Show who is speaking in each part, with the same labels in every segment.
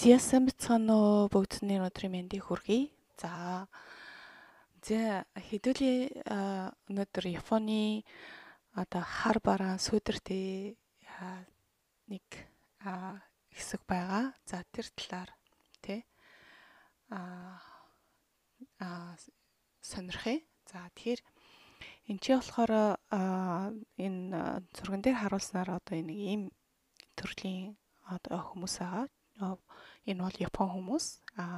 Speaker 1: Зяасан бицгаано бүгдний өдрийн мэндийг хүргэе. За хэдүүлийн өнөөдөр Японы хар бараан сүйдэртэй нэг хэсэг байгаа. За тэр талаар тий сонирхъя. За тэгэхээр энэ чи болохоор энэ зурган дээр харуулснаар энэ ийм төрлийн хүмүүс байгаа. Энэ бол Япон хүмүүс.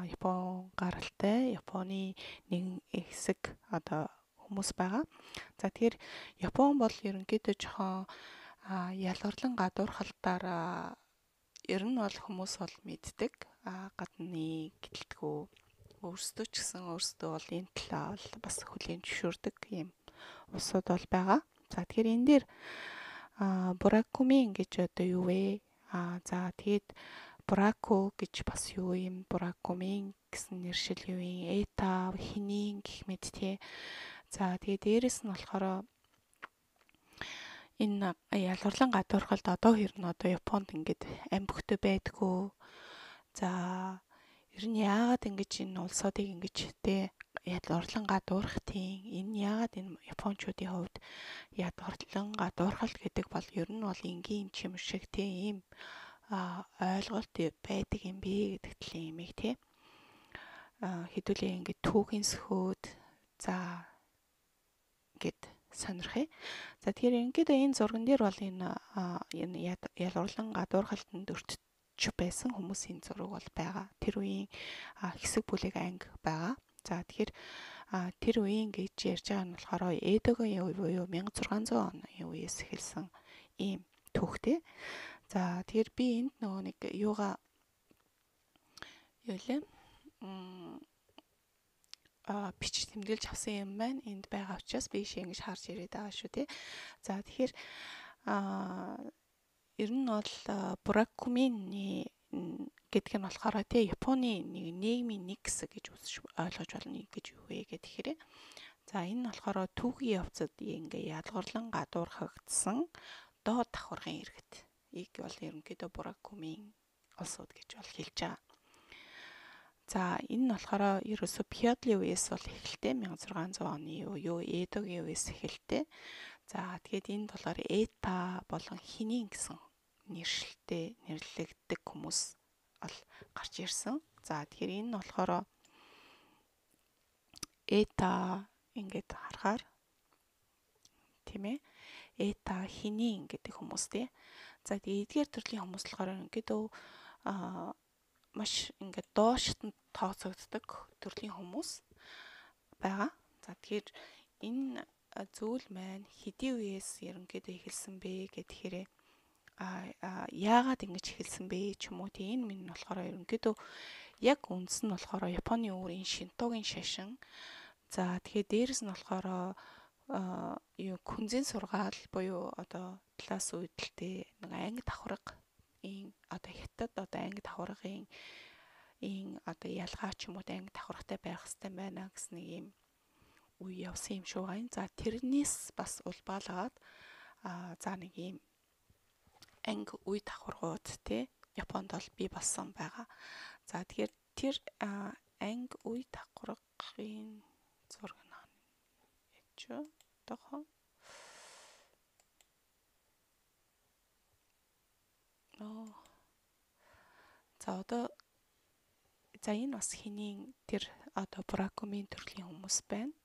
Speaker 1: Япон гаралтай, Японы нэг хэсэг хүмүүс байгаа. За тэгэхээр Япон бол ерөнхийдөө жоохон ялгарлан гадуурхалтаар ер нь бол хүмүүс бол мэддэг. Гадны гэдэлтгүү өөрсдөө ч гэсэн өөрсдөө бол энэ талаа бол бас хүлээн зөвшөөрдөг юм улсууд бол байгаа. За тэгэхээр энэ дээр Буракумин гэж юу вэ? За тэгээд Бураку гэж бас юу юм? Буракумин гэсэн нэршил юу юм? Эта хинийн гэх мэт тий. За тэгээд дээрэс нь болохоор энэ ялгарлан гадуурхалд ер нь Японд ингээд амбөхтэй байдгүй. За ер нь яагаад ингэж энэ улсуудыг ингэж тий ялгарлан гадуурх тийм энэ яагаад энэ японочдын хувьд ялгарлан гадуурхалт гэдэг бол ер нь бол энгийн юм шиг тийм ийм ойлголт байдаг юм бэ гэдэг талын юмыг тий хэдүүлээ ингээд түүхийн сөхөөд за гэд сонирхъя. За тэгэхээр ингээд энэ зурган дээр бол энэ ялгарлан гадуурхалтанд өртөж байсан хүмүүсийн зураг бол байгаа. Тэр үеийн хэсэг бүлэг анги байгаа. За тэгэхээр тэр үеийн гэж ярьж байгаа нь болохоор Эдогийн үе буюу 1600 оны үеэс эхэлсэн ийм түүхтэй. За тэгэхээр би энд нөгөө нэг юугаа юу лээ бичиж тэмдэглэж авсан юм байна. Энд байгаа учраас би ингэж харж ирээд байгаа шүү тий. За тэгэхээр ер нь бол Буракумины гэдэг нь болохоор тий Японы нийгмийн нэг хэсэг гэж ойлгож болно гэж юу вэ гэхээр за энэ нь болохоор түүхийн явцад ингээ ялгарлан гадуурхагдсан доод давхаргын иргэд ийг бол ерөнхийдөө Буракумин улсууд гэж бол хэлж байгаа. За энэ нь болохоор ерөөсө Пёдлийн үеэс бол эхэлтэй 1600 оны юу Эдогийн үеэс эхэлтэй. За тэгээд энд болохоор Эта болон хинийн гэсэн нэршилтэй нэрлэгддэг хүмүүс бол гарч ирсэн. За тэгэхээр энэ нь болохоор Эта ингээд харахаар тийм ээ Эта хинийн гэдэг хүмүүс тий. За тэгээд эдгээр төрлийн хүмүүс болохоор ерөнхийдөө маш ингээд доошд нь тооцогддог төрлийн хүмүүс байгаа. За тэгэхээр энэ зүйл маань хэдийн үеэс ерөнхийдөө эхэлсэн бэ гэхээр яагаад ингэж эхэлсэн бэ ч юм уу тийм энэ минь болохоор ерөнхийдөө яг үндэс нь болохоор Японы өөрийн Шинтогийн шашин. За тэгэхээр дээрэс нь болохоор күнзийн сургаал буюу талаас үүдэлтэй нэг анги давхарга хятад анги давхаргын ялгаа ч юм уу анги давхаргатай байх хэрэгтэй байна гэсэн нэг юм үе явсан юм шүү гайн. За тэрнээс бас улбаалгаад за нэг юм анги үе давхаргууд тий Японд бол бий болсон байгаа. За тэгэхээр тэр анги үе давхаргын зураг нь за энэ бас хинийн тэр Буракумин төрлийн хүмүүс байна.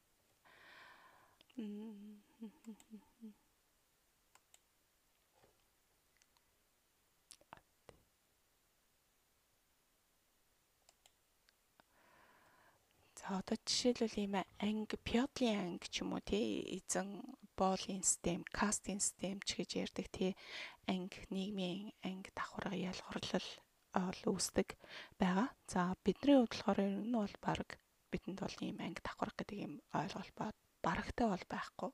Speaker 1: За жишээлбэл ийм анги Пёдлийн анги ч юм уу тий эзэн боолын систем, кастын систем ч гэж ярьдаг тий анги нийгмийн анги давхарга ялгарлал үүсдэг байгаа. За бидний хувьд болохоор энэ бол баг бидэнд бол ийм анги давхарга гэдэг юм ойлголт барагтай бол байхгүй.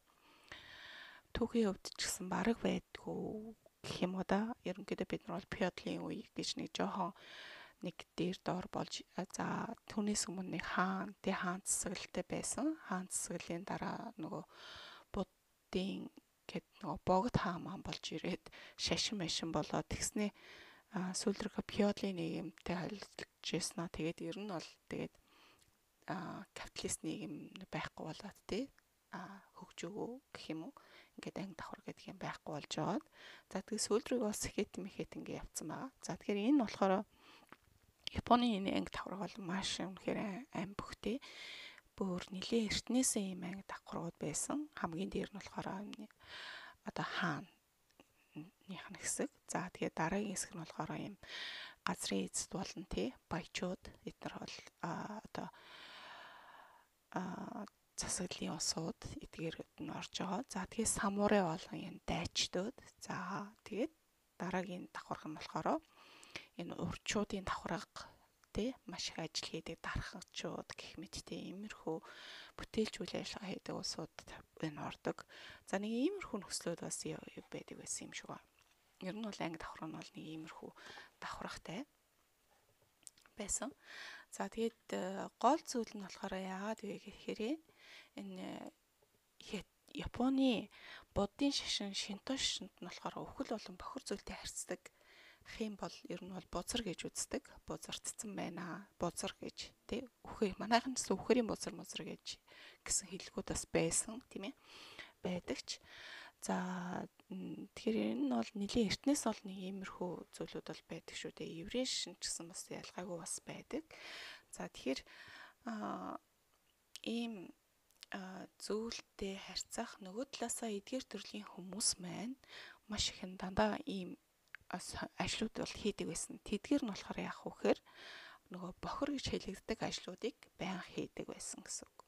Speaker 1: Түүхийн хувьд ч гэсэн бараг байдгүй гэх юм уу да. Ерөнхийдөө бид нар бол Пёдлийн үе гэж нэг жоохон нэг дээр доор болж за түүнээс өмнө нэг хаан засаглалтай байсан. Хаан засаглалын дараа нөгөө буддын гэд нөгөө богд хаан маань болж ирээд шашин машин болоод тэгснээ сүүл рүү Пиолын нийгэмтэй холилдож ирсэн аа. Тэгээд ер нь бол тэгээд капиталист нийгэм байхгүй болоод тий хөгжөөгөө гэх юм уу. Ингээд анги давхар гэдэг юм байхгүй болж байгаа. За тэгээд сүүл рүү бас ихэд ингээд явцсан байгаа. За тэгэхээр энэ болохоор Японы энэ анги давхар бол маш үнэхээр амбөхтэй. Бүр нэлээд эртнээсээ ийм анги давхарууд байсан. Хамгийн дээр нь болохоор одоо хаан ных хэсэг. За тэгээд дараагийн хэсэг нь болохоор ийм газрын эзэд болон тий баячууд эдгээр бол одоо засаглалын усууд эдгээрүүд нь орж байгаа. За тэгээд самурай болон энэ дайчдууд. За тэгээд дараагийн давхарх нь болохоор энэ урчуудын давхарга тий маш их ажил хийдэг дархагчуд гэх мэт тий иймэрхүү бүтээлч үйл ажиллагаа хийдэг улсууд энэ ордог. За нэг иймэрхүү нөхцлүүд бас байдаг байсан юм шиг байна. Ер нь бол анги давхар нь бол нэг иймэрхүү давхаргатай байсан. За тэгээд гол зүйл нь болохоор яагаад вэ гэхээр энэ Японы буддын шашин шинто шашинд нь болохоор өвхөл болон бохир зүйлтэй харьцдаг хэм бол ер нь бол бузар гэж үздэг. Бузардсан байна. Бузар гэж тий үхээ манайхан ч үхэрийн бузар гэж гэсэн хэллэгүүд бас байсан тийм ээ байдагч. За тэгэхээр энэ бол нэлийн эртнээс бол нэг иймэрхүү зүйлүүд бол байдаг шүү дээ. Еврейшн ч гэсэн бас ялгаагүй бас байдаг. За тэгэхээр ийм зүйлтэй харьцах нөгөө талаасаа эдгээр төрлийн хүмүүс маань маш их дандаа ийм ажлууд бол хийдэг байсан. Тэдгээр нь болохоор яах вэ гэхээр нөгөө бохор гэж хэлэгддэг ажлуудыг байнга хийдэг байсан гэсэн үг.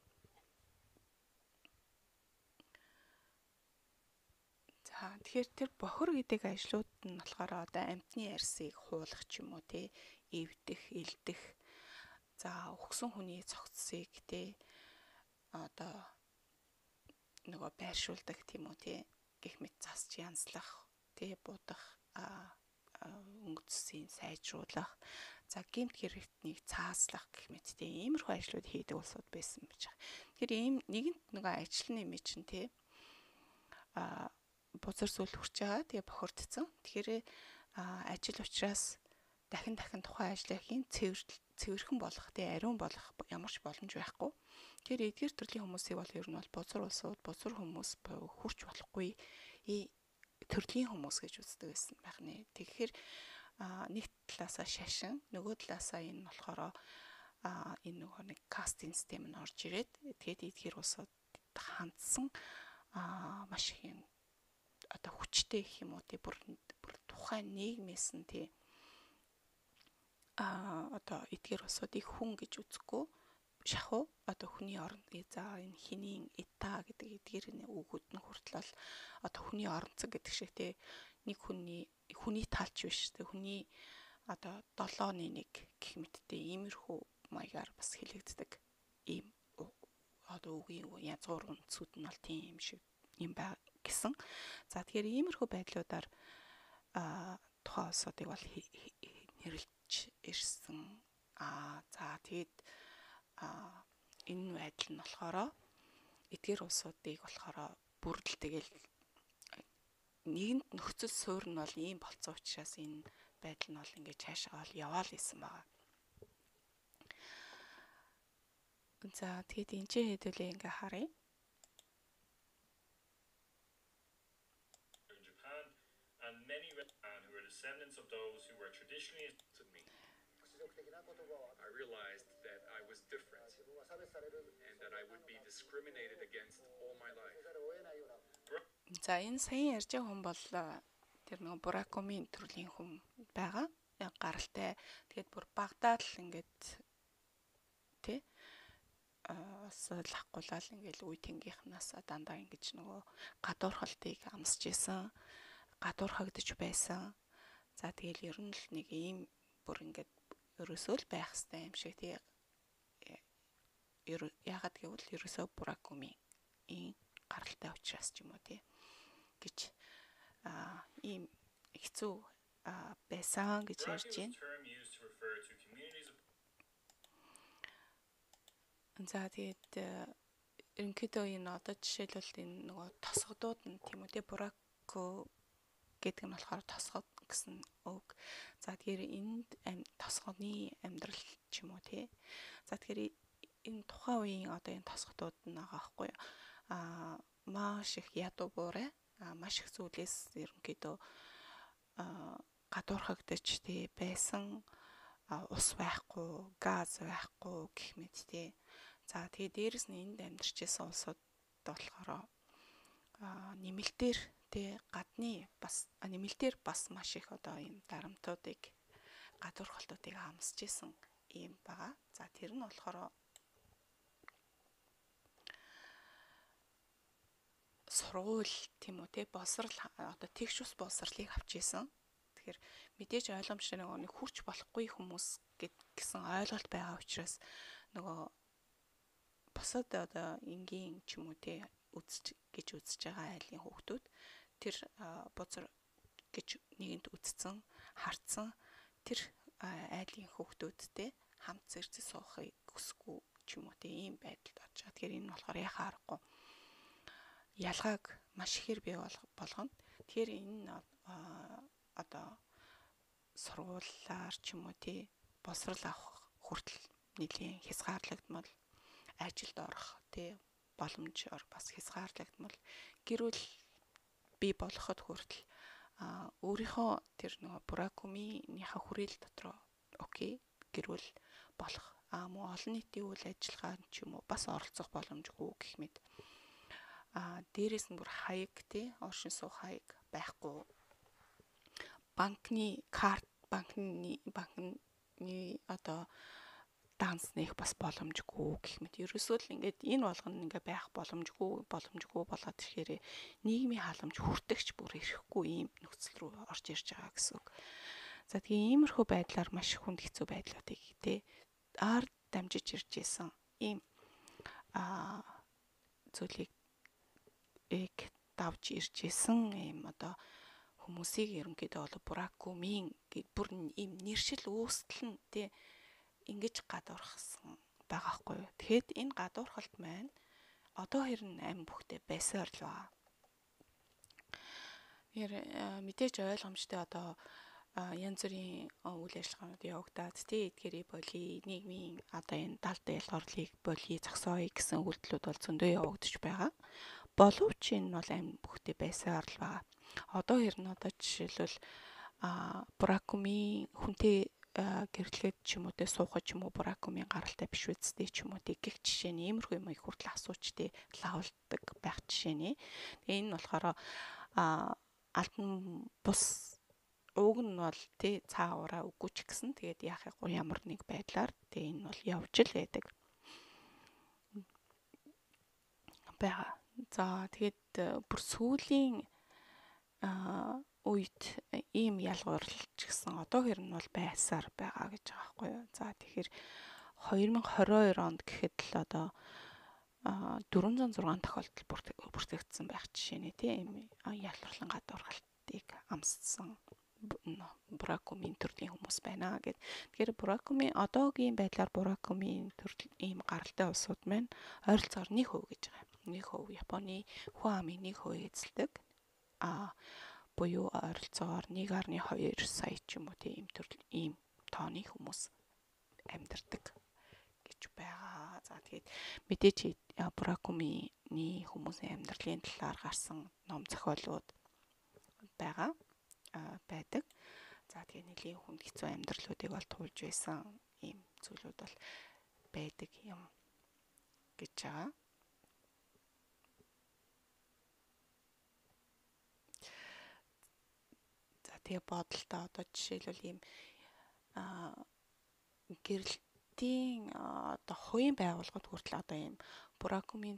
Speaker 1: За тэгэхээр тэр бохор гэдэг ажлууд нь болохоор одоо амьтны арьсыг хуулах ч юм уу тий эвдэх, элдэх. За өгсөн хүний цогцсыг тий одоо нөгөө байршуулдаг тийм үү тий гэх мэт засч янзлах тий будах өнгөцсийн сайжруулах за гэмт хэрэгтнийг цааслах гэх мэт тий иймэрхүү ажлууд хийдэг улсууд байсан байж байгаа. Тэгэхээр ийм нэгэнт нөгөө ажил нэмий чинь тий бузар зүйл хүрч байгаа тэгээ бохирдсон. Тэгэхээр ажил учраас дахин тухайн ажлыг хийн цэвэрхэн болгох тий ариун болгох ямар ч боломж байхгүй. Тэгэхээр эдгээр төрлийн хүмүүсийг бол ер нь бол бузар улсууд бузар хүмүүс хүрч болохгүй төрлийн хүмүүс гэж үздэг байсан байх нэ. Тэгэхээр нэг талаасаа шашин, нөгөө талаасаа энэ болохоор энэ нөгөө нэг кастинг систем нь орж ирээд тэгээд эдгээр улсууд хандсан маш их юм одоо хүчтэй гэх юм уу тий бүр тухайн нийгмээс нь тий одоо эдгээр улсуудыг хүн гэж үзэхгүй шахуу одоо хүний орон за энэ хинийн эта гэдэг эдгээр үгүүд нь хүртэл одоо хүний оронцог гэдэг шиг тий нэг хүний талч биш тий хүний одоо 7-1 гэх мэттэй иймэрхүү маягаар бас хэлэгддэг ийм одоо үгийн язгуур үндсүүд нь бол тийм шиг юм байна гэсэн. За тэгэхээр иймэрхүү байдлуудаар тухайн улсуудыг бол нэрлэж ирсэн. За тэгээд энэ байдал нь болохоор эдгээр улсуудыг болохоор бүрдэл тэгэл нэгэнд нөхцөл суурь нь бол ийм болцсон учраас энэ байдал нь бол ингээд цаашаа бол яваал исэн байгаа. За тэгээд энэ ч хэдүүлээ ингээ харъя.
Speaker 2: And many who were descendants of those who were traditionally to me. I realized that I was different and that I would be discriminated against all my life.
Speaker 1: За энэ саяхан ярьж байгаа хүн бол тэр нэг Буракомийн төрлийн хүн байгаа. Гаралтай. Тэгээд бүр Багдад л ингээд тий лахгуулаад ингээл үе тэнгийнхнаас дандаа ингэж нөгөө гадуурхалтыг амсч исэн. Гадуурхагдж байсан. За тэгэл ер нь л нэг ийм бүр ингээд ерөөсөө л байх хэрэгтэй юм шиг тий яагаад гэвэл ерөөсөө Буракомийн ийм гаралтай учраас ч юм уу тий гэж ийм хэцүү байсан гэж ярьж байна. За тэгээд ерөнхийдөө энэ одоо жишээлбэл энэ нөгөө тосгодууд нь тийм үү тий Бурако гэдэг нь болохоор гэсэн үг. За тэгэхээр энд тосгоны амьдрал ч юм уу тий. За тэгэхээр энэ тухайн үеийн одоо энэ тосготууд нь байгаа байхгүй юу? Маш их ядуу буурай, маш их зүйлээс ерөнхийдөө гадуурхагдаж тий байсан, ус байхгүй, газ байхгүй гэх мэт тий. За тэгээ дээрэс нь энд амьдарчсэн улсууд болохоор нэмэлтээр тий нэмэлтээр бас маш их одоо ийм дарамтуудыг гадуурхалтуудыг амсаж исэн юм байгаа. За тэр нь болохоор сургууль тийм үү тий боловсрал одоо тэгш ус боловсралыг авч исэн. Тэгэхээр мэдээж ойлгомжтой нэг хүрч болохгүй хүмүүс гэсэн ойлголт байгаа учраас нөгөө босод одоо энгийн ч юм уу тий гэж үзэж байгаа айлын хүүхдүүд тэр бузар гэж нэгэнд үзсэн харцсан тэр айлын хүүхдүүдтэй хамт зэрцээ суухыг хүсэхгүй ч юм уу тий ийм байдалд орж байгаа. Тэгэхээр энэ нь болохоор яхаа аргагүй ялгааг маш ихээр бий болгоно. Тэгэхээр энэ нь одоо сургуулиар ч юм уу тий боловсрал авах хүртэл нэлийн хязгаарлагдмал ажилд орох тий боломжоор бас хязгаарлагдмал гэр бүл бий болоход хүртэл өөрийнхөө тэр нөгөө Буракуминыхаа хүрээл дотроо окей гэр бүл болох мөн олон нийтийн үйл ажиллагаанд ч юм уу бас оролцох боломжгүй гэх мэт дээрээс нь бүр хаяг тий оршин суух хаяг байхгүй банкны одоо данс нэх бас боломжгүй гэх мэт ерөөсөө л ингээд энэ болгоно ингээ байх боломжгүй болоод ирэхээр нийгмийн халамж хүртэгч бүр ирэхгүй ийм нөхцөл рүү орж ирж байгаа гэсэн үг. За тэгээ иймэрхүү байдлаар маш хүнд хэцүү байдлуудыг тий ард дамжиж ирж исэн ийм зүйлийг давж ирж исэн ийм одоо хүмүүсийг ерөнхийдөө бол Буракумийн бүр ийм нэршил үүстэл нь тий ингэж гадуурхсан байгаа хгүй юу. Тэгэхэд энэ гадуурхалт маань одоо хэрнээ амин бүхтэй байсаар л байгаа. Мэдээж ойлгомжтой одоо янз бүрийн үйл ажиллагаанууд явагдаад тий эдгээрээ боли нийгмийн одоо энэ далд ялгарлыг боли зогсооё гэсэн үйлдэлүүд бол зөндөө явагдаж байгаа. Боловч энэ бол амин бүхтэй байсаар л байгаа. Одоо хэрнээ одоо жишээлбэл Буракумийн хүнтэй гэрлээд ч юм уу те суухад ч юм уу Буракумийн гаралтай биш үсттэй ч юм уу те гэх жишээ нь иймэрхүү юм их хүртэл асуучтэй лавлдаг байх жишээ нэ. Тэгээ энэ нь болохоор алтан бус уг нь бол те цаагаараа үгүй ч гэсэн тэгээд яахыг ямар нэг байдлаар тэгээ энэ бол явж л байдаг. Бага. За тэгээд бүр сүүлийн үед ийм ялгуурлалч гэсэн одоо хэрнээ бол байсаар байгаа гэж байгаа байхгүй юу. За тэгэхээр 2022 онд гэхэд л одоо 406 тохиолдол бүртгэгдсэн байх жишээ нэ тийм ялварлан гадуурхалтыг амссан Буракумийн төрлийн хүмүүс байна гэд. Тэгэхээр Буракумийн одоогийн байдлаар Буракумийн төрөл ийм гаралтай улсууд маань ойролцоогоор 1% гэж байгаа. 1% Японы хүн амын 1% эзэлдэг. Буюу ойролцоогоор 1.2 сая ч юм уу тийм төрөл ийм тооны хүмүүс амьдардаг гэж байгаа. За тэгээд мэдээч Буракумийн хүмүүсийн амьдралын талаар гарсан ном зохиолууд байдаг. За тэгээд нэлийн хүнд хэцүү амьдралуудыг бол туулж байсан ийм зүйлүүд бол байдаг юм гэж байгаа. Тэгээ бодолтой одоо жишээлбэл ийм гэрэлтийн одоо хувийн байгууллагууд хүртэл одоо ийм Буракумийн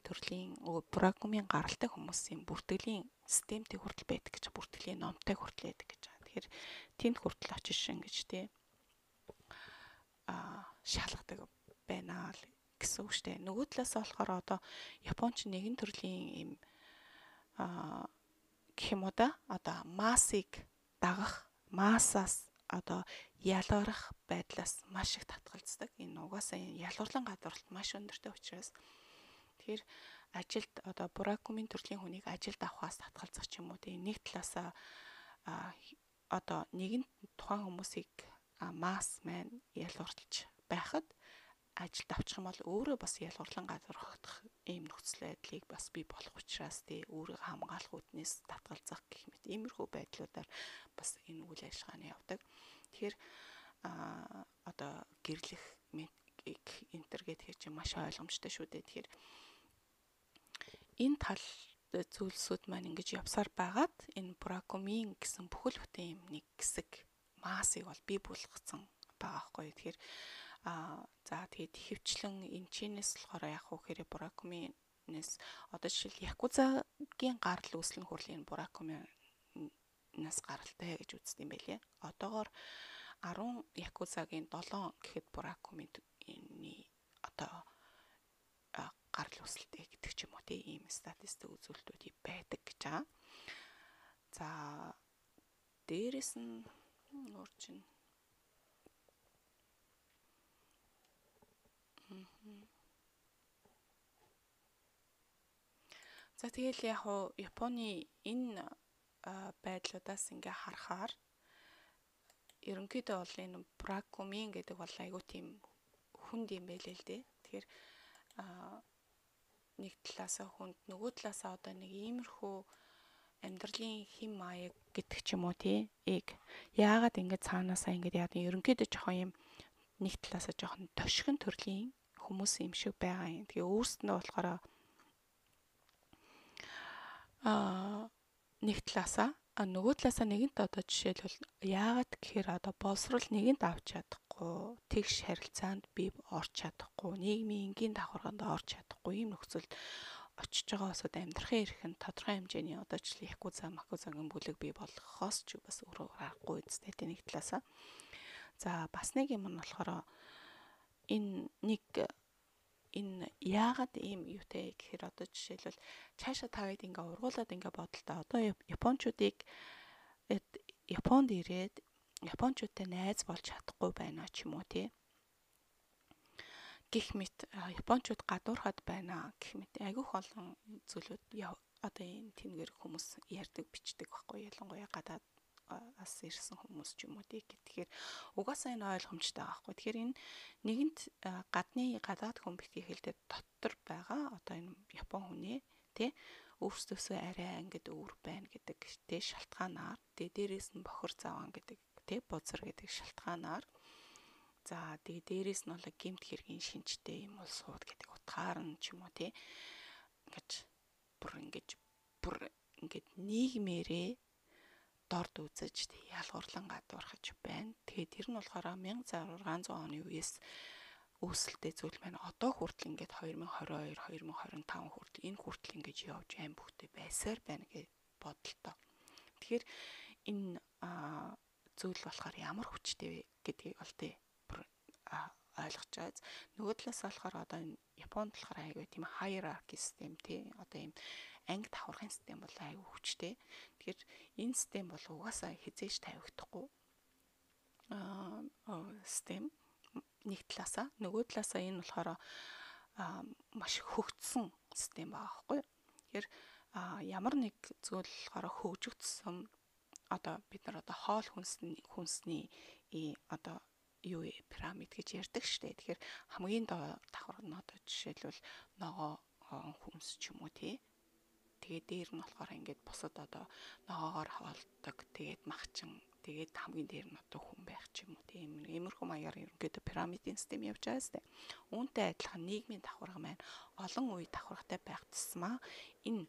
Speaker 1: Буракумийн гаралтай хүмүүсийн бүртгэлийн системтэй хүртэл байдаг гэж бүртгэлийн номтой хүртэл байдаг гэж байгаа. Тэгэхээр тэнд хүртэл очиж ингэж тий шалгадаг байна л гэсэн үг шүү дээ. Нөгөө талаас болохоор одоо Японч нэгэн төрлийн ийм гэх юм уу да одоо массыг дагах массаас одоо ялгарах байдлаас маш их татгалздаг. Энэ угаасаа ялгарлан гадуурхалт маш өндөртэй учраас тэгэхээр ажилд одоо Буракумийн төрлийн хүнийг ажилд авахаас татгалзах ч юм уу тийм нэг талаасаа одоо нэгэн тухайн хүмүүсийг масс маань ялгарлаж байхад ажилд авчих юм бол өөрөө бас ялгарлан гадуурхах ийм нөхцөл байдлыг бас бий болох учраас тий өөрийгөө хамгаалах үднээс татгалзах гэх мэт иймэрхүү байдлуудаар бас энэ үйл ажиллагааны явдаг. Тэгэхээр одоо гэрлэх интернет гэж чинь маш ойлгомжтой шүү дээ. Тэгэхээр энэ тал зүйлсүүд маань ингэж явсаар байгаад энэ Бракомын гэсэн бүхэл бүтэн юм нэг хэсэг массыг бол бий болгоцсон байгаа байхгүй. Тэгэхээр за тэгээд хөвчлэн энэ чинээс болохоор яг уу хэрэг Бракомынээс одоо жишээл Якузагийн гарал үүслэн хүрлийн Бракомынаас гаралтай гэж үздэг юм байлээ. Одоогоор 10 Якузагийн 7 гэхэд Бракомын одоо гарал үүсэлтэй гэдэг ч юм уу тийм ийм статистик үзүүлэлтүүд байдаг гэж байгаа. За дээрэс нь өөр чинь за тэгэл яг уу Японы энэ байдлуудаас ингээ харахаар ерөнхийдөө бол энэ Бракомын гэдэг бол айгүй тийм хүнд юм байлээ л дээ. Тэгэхээр нэг талаасаа хүнд, нөгөө талаасаа одоо нэг иймэрхүү амьдралын хэм маяг гэдэг ч юм уу тий. Яагаад ингэ цаанаасаа ингэ яа гэвэл ерөнхийдөө жоохон юм нэг талаасаа жоохон тошгин төрлийн хүмүүс юм шиг байгаа юм. Тэгээ өөрсдөндөө болохоор нэг талаасаа нөгөө талаасаа нэгэнт одоо жишээлбэл яагаад гэхээр одоо боловсрол нэгэнт авч чадахгүй, тэгш харилцаанд би орч чадахгүй, нийгмийн энгийн давхарганд орч чадахгүй ийм нөхцөлд очиж байгаа усад амьдрахын эрх нь тодорхой хэмжээний одоо жишээ Якуза, Макузагийн бүлэг бий болгохоос ч бас өөрөө аргагүй үстэй нэг талаасаа. За бас нэг юм нь болохоор энэ яагаад ийм юутэй гэхээр одоо жишээлбэл цаашаа таваад ингээ ургуулад ингээ бодолтой одоо японочдыг Японд ирээд японочдтой найз болж чадахгүй байна ч юм уу тий. Гэх мэт японочд гадуурхад байна гэх мэт айгүйх олон зүйлүүд одоо энэ тэнгэр хүмүүс ярьдаг бичдэг байхгүй ялангуяа гадаад ас ирсэн хүмүүс ч юм уу тий. Тэгэхээр угаасаа энэ ойлгомжтой байгаа байхгүй. Тэгэхээр энэ нэгэнт гадаад хүн битгий хэлдэг дотор байгаа одоо энэ япон хүнээ тий өөрсдөөсөө арай ангид өөр байна гэдэг тий шалтгаанаар дээрээс нь бохор заван гэдэг тий бузар гэдэг шалтгаанаар за тэгээ дээрээс нь бол гэмт хэргийн шинжтэй юм бол сууд гэдэг утгаар нь ч юм уу тий бүр ингэж нийгмээрээ дорд үзэж ялгуурлан гадуурхаж байна. Тэгээд тэр нь болохоор 1600 оны үеэс үүсэлтэй зүйл маань одоо хүртэл ингээд 2022, 2025 хүртэл энэ хүртэл ингэж явж ам бүхтэй байсаар байна гэж бодолтой. Тэгэхээр энэ зүйл болохоор ямар хүчтэй вэ гэдгийг бол тий ойлгож байгаа. Нөгөө талаас болохоор одоо энэ Японд болохоор айгүй тийм hierarchy систем тий одоо ийм анги давхаргын систем бол айгүй хүчтэй. Тэгэхээр энэ систем бол угаасаа хизээж тавигдахгүй систем нэг талаасаа нөгөө талаасаа энэ болохоор маш хөгжсөн систем байгаа байхгүй. Тэгэхээр ямар нэг зүйл болохоор хөгжигдсөн одоо бид нар одоо хоол хүнсний одоо юу пирамид гэж ярьдаг штэ. Тэгэхээр хамгийн давхар нь одоо жишээлбэл ногоо хүнс ч юм уу тий. Тэгээд дээр нь болохоор ингээд бусад одоо ногоогоор хоолдог. Тэгээд махчин. Тэгээд хамгийн дээр нь одоо хүн байх ч юм уу тийм иймэрхүү маягаар ерөнхийдөө пирамидын систем явж байгаа сте. Үүнтэй адилхан нийгмийн давхарга маань олон үе давхаргатай байх тусмаа энэ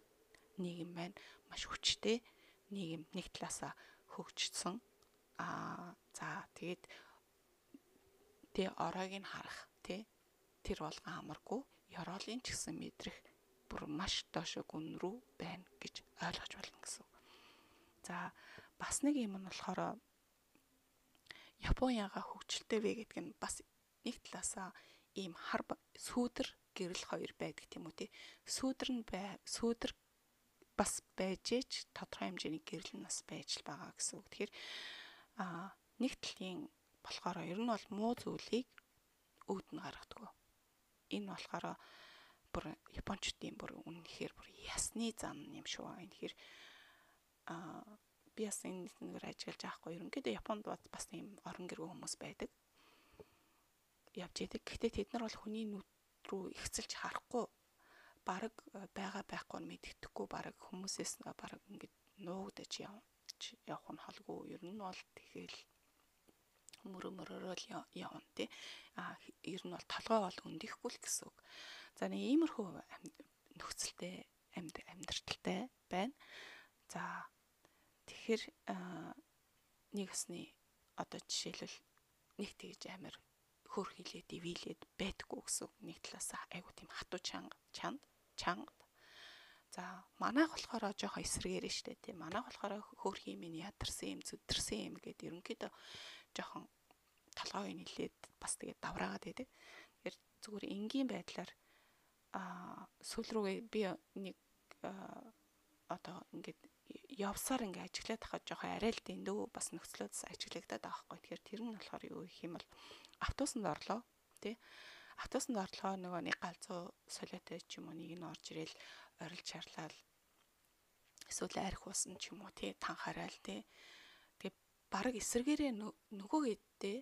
Speaker 1: нийгэм маань маш хүчтэй нийгэм нэг талаасаа хөгжсөн. За тэгээд тэ ороог нь харах тий тэр болгон амаргүй ёроолын ч гэсэн мэдрэх бүр маш доош гүн рүү байна гэж ойлгож болно гэсэн. За бас нэг юм нь болохоор Япон яга хөгжилтэй вэ гэдэг нь бас нэг талаасаа ийм сүүдэр гэрэл хоёр байдаг тийм үү тий. Сүүдэр бас байжээч тодорхой хэмжээний гэрэл нь бас байж л байгаа гэсэн үг. Тэгэхээр нэг талын болохоор ер нь бол муу зүйлийг өөд нь гаргадаг. Энэ болохоор бүр японочдын бүр үнэхээр бүр ясны зан юм шүү. Тэгэхээр би бас энэ нэгээр ажиллаж байгаа хгүй. Ерөнхийдөө Японд бас ийм орон гэргүй хүмүүс байдаг. Явж идэг. Гэхдээ тэд нар бол хүний нүд рүү ихцэлж харахгүй. Бараг байгаа байхгүй нь мэддэхгүй, бараг хүмүүсээс бараг ингээд нуугдаж явах нь холгүй. Ер нь бол тэгэл мөрөөрөө л явна тий. Ер нь бол толгой бол өндөхгүй л гэсэн үг. За нэг иймэрхүү нөхцөлтэй амьдралтай байна. За тэгэхээр нэг усны одоо жишээлбэл нэг тэгж амар хөр хилээд ивэлээд байдаггүй гэсэн нэг талаас айгуу тийм хатуу чанга. За манайх болохоор жоохон эсрэгээр нь штэ тийм. Манайх болохоор хөр хиймийн ядарсан юм зүдэрсэн юм гэдэг ерөнхийдөө жоохон толгойг нилээд бас тэгээд давраагаад байдаг. Тэгэхээр зүгээр энгийн байдлаар сүүл рүүгээ би нэг одоо ингээд явсаар ингээд ажиглаад тахад жоохон арай л дэндүү бас нөхцлөөс ажиглагдаад байгаа хгүй. Тэгэхээр тэр нь болохоор юу гэх юм бол автобусанд орлоо тий. Автобусанд орлоо нөгөө нэг галзуу солиотой ч юм уу нэг нь орж ирэл орилж чарлал эсвэл арх уусан ч юм уу тий танхаарал тий. Тэгээ бараг эсэргээрээ нөгөөгээдээ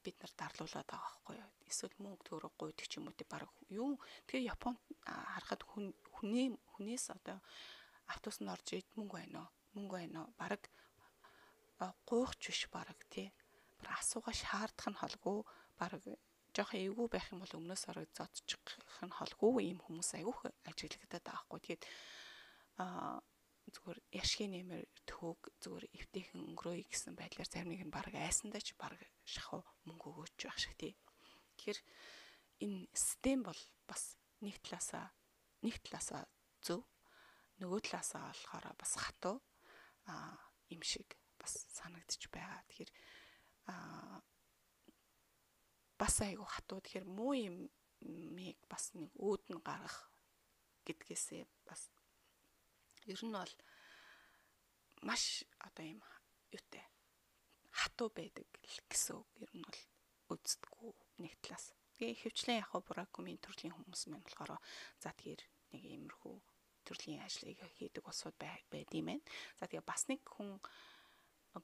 Speaker 1: бид нар дарлуулад байгаа байхгүй юу. Эсвэл мөнгө төгрөг гуйдаг ч юм уу тий бараг юу. Тэгээ Японд харахад хүнээс одоо автобусанд орж ирээд мөнгө байна уу бараг гуйхч биш бараг тий. Бараг асуугаа шаардах нь холгүй бараг жоохон эвгүй байх юм бол өмнөөс ороод зодчих нь холгүй ийм хүмүүс айгүйх ажиглагдаад байгаа хгүй. Тэгээд зүгээр яшгийн нэмэр төөг зүгээр эвтэйхэн өнгөрөөе гэсэн байдлаар зарим нэг нь бараг айсандаа ч бараг шахуу мөнгө өгөөч байх шиг тий. Тэгэхээр энэ систем бол бас нэг талаасаа зөв нөгөө талаасаа болохоор бас хатуу юм шиг бас санагдчих байгаа. Тэгэхээр бас айгу хатуу. Тэгэхээр муу юмыг бас нэг өөд нь гаргах гэдгээсээ бас ер нь бол маш одоо юм юутай хатуу байдаг гэсэн үг. Ер нь бол үздэггүй нэг талаас. Тэгээ хөвчлэн яг буракумын төрлийн хүмүүс маань болохоор за тэгэхээр нэг иймэрхүү төрлийн ажлыг хийдэг улсууд байд юм байна. За тэгээ бас нэг хүн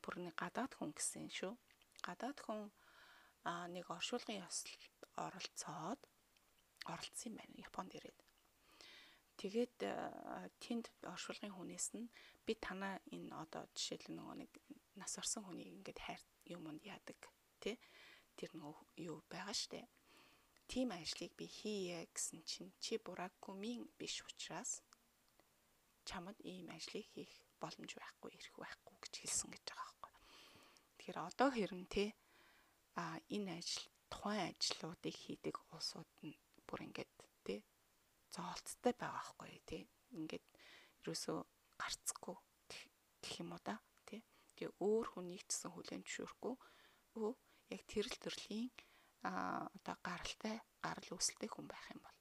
Speaker 1: бүр нэг гадаад хүн гэсэн шүү. Гадаад хүн нэг оршуулгын яслалд оролцсон юм байна Японд ирээд. Тэгээд тэнд оршуулгын хүнээс нь би танаа энэ одоо жишээл нөгөө нэг нас орсон хүнийг ингээд хайр юмд яадаг тий. Тэр нөгөө юу байгаа штэ. Тим ажлыг би хийе гэсэн чинь чи буракумын биш учраас чамд ийм ажлыг хийх боломж байхгүй, эрх байхгүй гэж хэлсэн гэж байгаа байхгүй. Тэгэхээр одоо хэрэн тий энэ тухайн ажлуудыг хийдэг улсууд нь бүр ингээд тий зоолцтой байгаа байхгүй тий. Ингээд ерөөсөө гарцгүй гэх юм уу да тий. Тэгээ өөр хүнийг ч гэсэн хүлээн зөвшөөрөхгүй яг тэрл төрлийн одоо гарал үүсэлтэй хүн байх юм бол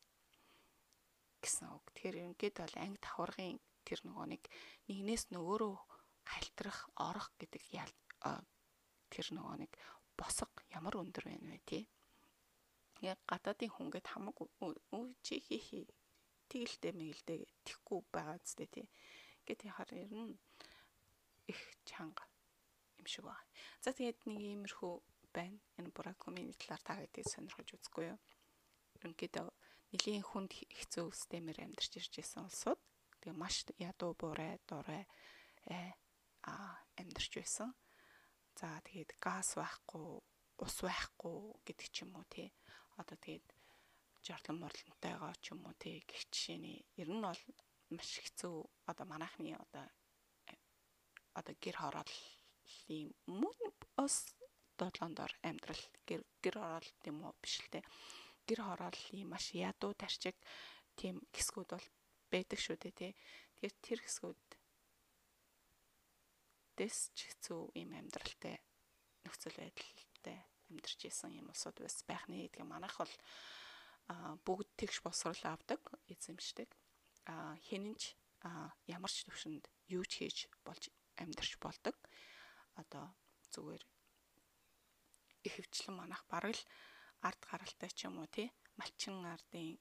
Speaker 1: гэсэн үг. Тэгэхээр ингээд бол анги давхаргын тэр нөгөө нэгнээс нөгөөрөө хальтрах, орох гэдэг тэр нөгөө нэг босго ямар өндөр байна вэ тий. Яг гадаадын хүн гэд хамаагүй чи хий тэгэлтэй мэгэлтэй тэхгүй байгаа зү тий. Ингээд яхаар ер нь их чанга юм шиг байна. За тэгээд нэг иймэрхүү байна. Энэ буракумын талаар та гэдгийг сонирхож үзэхгүй юу? Ерөнхийдөө нэлийн хүнд хэцүү системээр амьдарч ирж байсан улсууд тэгээ маш ядуу буурай дурай амьдарч байсан. За тэгээд газ байхгүй, ус байхгүй гэдэг ч юм уу тий. Одоо тэгээд жарлан морлонтойгоо ч юм уу тий гэх жишээний ер нь бол маш хэцүү одоо манайхны одоо гэр хорооллын мөн ус долоондор амьдрал гэр хороол юм уу биш л тий. Гэр хорооллын маш ядуу тарчиг тийм хэсгүүд бол байдаг шүү дээ тий. Тэгэхээр тэр хэсгүүд дэс ч хэцүү юм амьдралтай нөхцөл байдалтай амьдарч исэн юм улсууд байх нэ гэдэг манайх бол бүгд тэгш босрол авдаг эзэмшдэг хинэнч ямар ч төвшөнд юу ч хийж болж амьдарч болдог одоо зүгээр их хвчлэн манайх бараг л ард гаралтай ч юм уу тий малчин ардын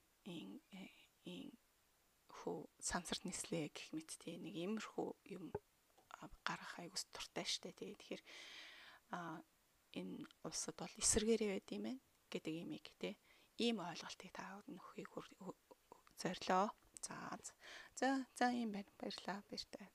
Speaker 1: хөө сансарт нислээ гэх мэт тий нэг иймэрхүү юм гаргах аюус туртай штэ. Тэгэхээр энэ улсад бол эсэргээрээ байд юм байна гэдэг имийг те ийм ойлголтыг та нөхөйг зорилоо. За ийм байна. Баярлалаа. Баяртай.